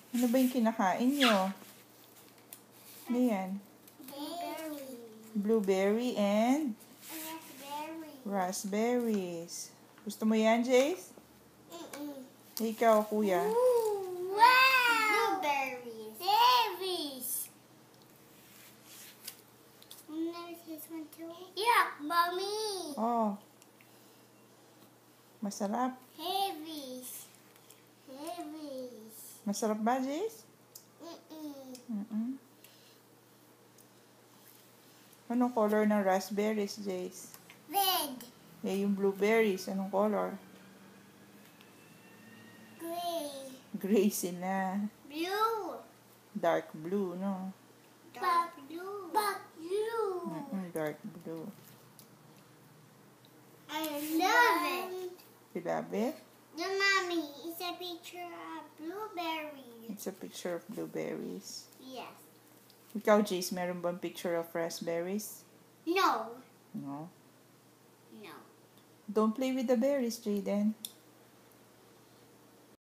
Ano ba yung kinakain nyo? Ano yan? Berry. Blueberry and Raspberry. raspberries. Gusto mo yan, Jace? Ikaw, kuya. Ooh, wow! Blueberries. Berries. This one too? Yeah, mommy. Oh. Masarap. Heavies. Heavies. Masarap ba, Jace? Anong color ng raspberries, Jace? Red. Eh, yung blueberries, anong color? Gray. Gray sila. Blue. Dark blue, no? Dark blue. Dark blue. Dark blue. I love it. You love it? The mommy, it's a picture of blueberries. It's a picture of blueberries. Yes. Ikaw, Jace, meron bang picture of raspberries? No. No. No. Don't play with the berries, Jaden.